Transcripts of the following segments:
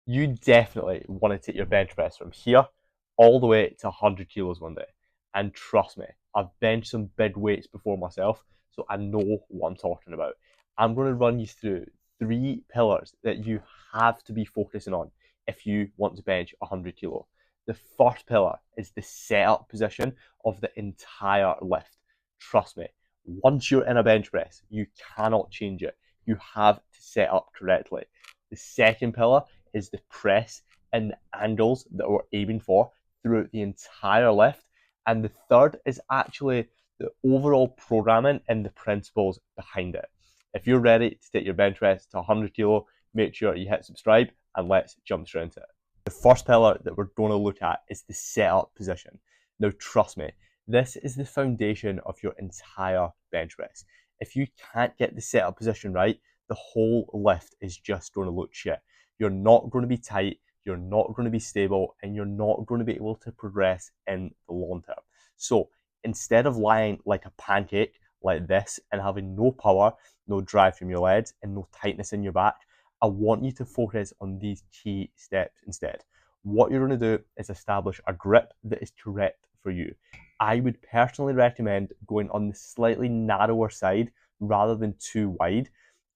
You definitely want to take your bench press from here all the way to 100 kilos one day. And trust me, I've benched some big weights before myself, so I know what I'm talking about. I'm going to run you through three pillars that you have to be focusing on if you want to bench 100 kilo. The first pillar is the setup position of the entire lift. Trust me, once you're in a bench press, you cannot change it. You have to set up correctly. The second pillar is the press and the angles that we're aiming for throughout the entire lift. And the third is actually the overall programming and the principles behind it. If you're ready to take your bench press to 100 kilo, make sure you hit subscribe and let's jump straight into it. The first pillar that we're going to look at is the setup position. Now, trust me, this is the foundation of your entire bench press. If you can't get the setup position right, the whole lift is just going to look shit. You're not going to be tight, you're not going to be stable, and you're not going to be able to progress in the long term. So instead of lying like a pancake like this and having no power, no drive from your legs, and no tightness in your back, I want you to focus on these key steps instead. What you're going to do is establish a grip that is correct for you. I would personally recommend going on the slightly narrower side rather than too wide.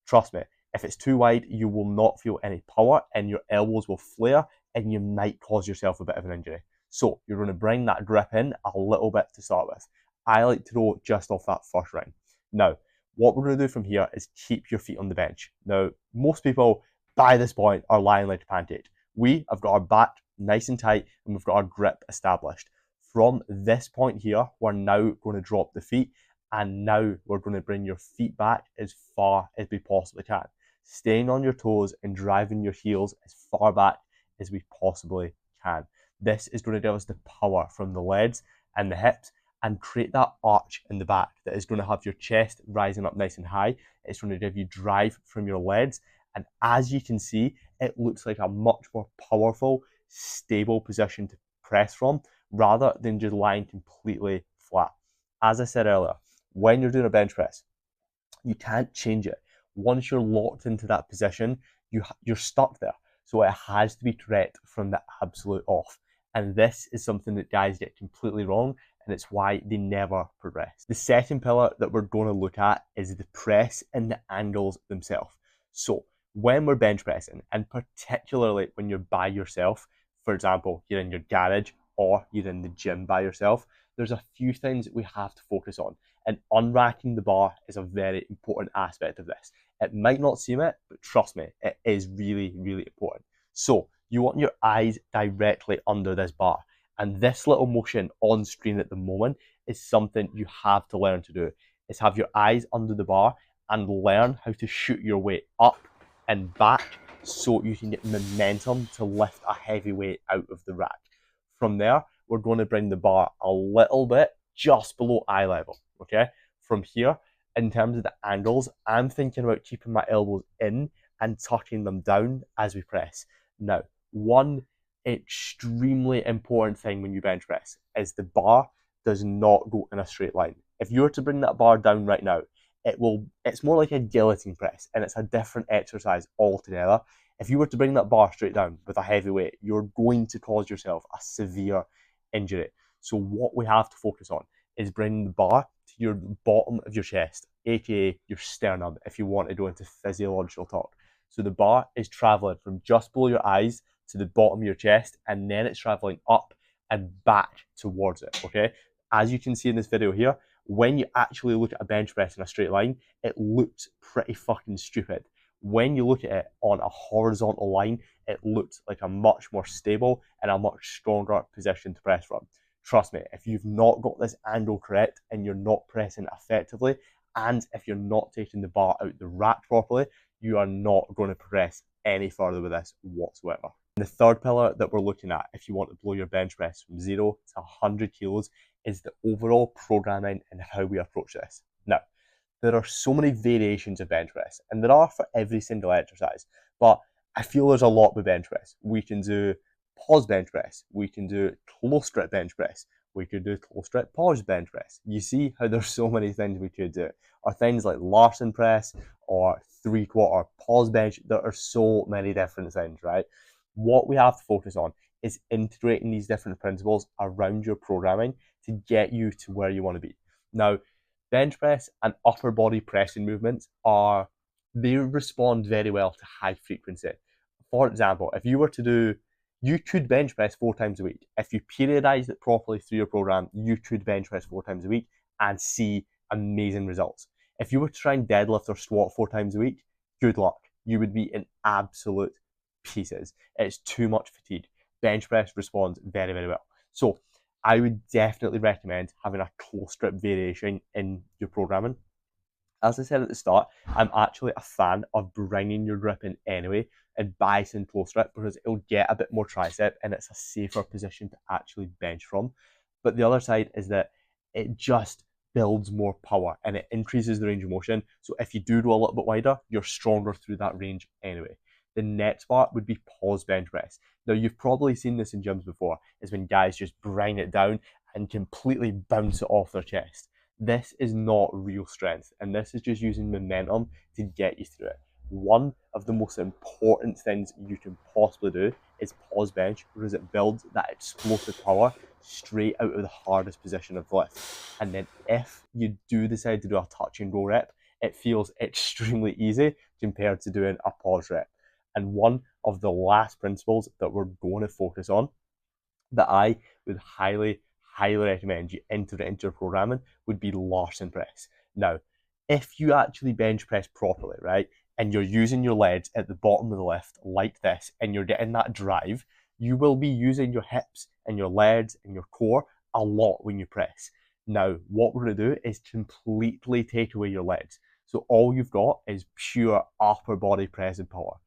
Trust me, if it's too wide, you will not feel any power and your elbows will flare and you might cause yourself a bit of an injury. So you're going to bring that grip in a little bit to start with. I like to go just off that first round. Now, what we're going to do from here is keep your feet on the bench. Now, most people by this point are lying like a pancake. We have got our back nice and tight and we've got our grip established. From this point here, we're now going to drop the feet and now we're going to bring your feet back as far as we possibly can, staying on your toes and driving your heels as far back as we possibly can. This is going to give us the power from the legs and the hips and create that arch in the back that is going to have your chest rising up nice and high. It's going to give you drive from your legs. And as you can see, it looks like a much more powerful, stable position to press from rather than just lying completely flat. As I said earlier, when you're doing a bench press, you can't change it. Once you're locked into that position, you're stuck there. So it has to be correct from the absolute off. And this is something that guys get completely wrong, and it's why they never progress. The second pillar that we're going to look at is the press and the angles themselves. So when we're bench pressing, and particularly when you're by yourself, for example, you're in your garage or you're in the gym by yourself, there's a few things that we have to focus on. And unracking the bar is a very important aspect of this. It might not seem it, but trust me, it is really, really important. So you want your eyes directly under this bar. And this little motion on screen at the moment is something you have to learn to do. Is have your eyes under the bar and learn how to shoot your weight up and back so you can get momentum to lift a heavy weight out of the rack. From there, we're going to bring the bar a little bit just below eye level, okay? From here, in terms of the angles, I'm thinking about keeping my elbows in and tucking them down as we press. Now, one extremely important thing when you bench press is the bar does not go in a straight line. If you were to bring that bar down right now, it's more like a guillotine press and it's a different exercise altogether. If you were to bring that bar straight down with a heavy weight, you're going to cause yourself a severe injury. So what we have to focus on is bringing the bar to your bottom of your chest, aka your sternum, if you want to go into physiological talk. So the bar is traveling from just below your eyes to the bottom of your chest, and then it's traveling up and back towards it, okay? As you can see in this video here, when you actually look at a bench press in a straight line, it looks pretty fucking stupid. When you look at it on a horizontal line, it looks like a much more stable and a much stronger position to press from. Trust me, if you've not got this angle correct and you're not pressing effectively, and if you're not taking the bar out the rack properly, you are not going to progress any further with this whatsoever. And the third pillar that we're looking at, if you want to blow your bench press from 0 to 100 kilos, is the overall programming and how we approach this. Now, there are so many variations of bench press, and there are for every single exercise, but I feel there's a lot with bench press. We can do pause bench press, we can do close grip bench press, we could do close grip pause bench press. You see how there's so many things we could do. Or things like Larsen press or 3/4 pause bench. There are so many different things, right? What we have to focus on is integrating these different principles around your programming to get you to where you want to be. Now, bench press and upper body pressing movements they respond very well to high frequency. For example, if you were to do, you could bench press 4 times a week. If you periodized it properly through your program, you could bench press 4 times a week and see amazing results. If you were to try and deadlift or squat 4 times a week, good luck. You would be in absolute pieces. It's too much fatigue. Bench press responds very, very well. So I would definitely recommend having a close grip variation in your programming. As I said at the start, I'm actually a fan of bringing your grip in anyway and biasing close grip because it'll get a bit more tricep and it's a safer position to actually bench from. But the other side is that it just builds more power and it increases the range of motion. So if you do go a little bit wider, you're stronger through that range anyway. The next part would be pause bench press. Now, you've probably seen this in gyms before, is when guys just bring it down and completely bounce it off their chest. This is not real strength, and this is just using momentum to get you through it. One of the most important things you can possibly do is pause bench because it builds that explosive power straight out of the hardest position of the lift. And then if you do decide to do a touch and go rep, it feels extremely easy compared to doing a pause rep. And one of the last principles that we're going to focus on that I would highly recommend you enter it into your programming would be Larsen press. Now, if you actually bench press properly, right, and you're using your legs at the bottom of the lift like this, and you're getting that drive, you will be using your hips and your legs and your core a lot when you press. Now, what we're going to do is completely take away your legs. So all you've got is pure upper body pressing power.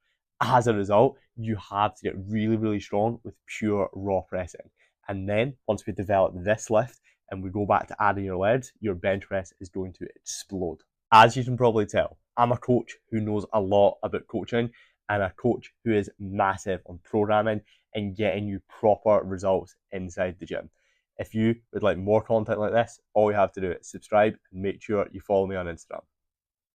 As a result, you have to get really, really strong with pure raw pressing. And then once we develop this lift and we go back to adding your legs, your bench press is going to explode. As you can probably tell, I'm a coach who knows a lot about coaching and a coach who is massive on programming and getting you proper results inside the gym. If you would like more content like this, all you have to do is subscribe and make sure you follow me on Instagram.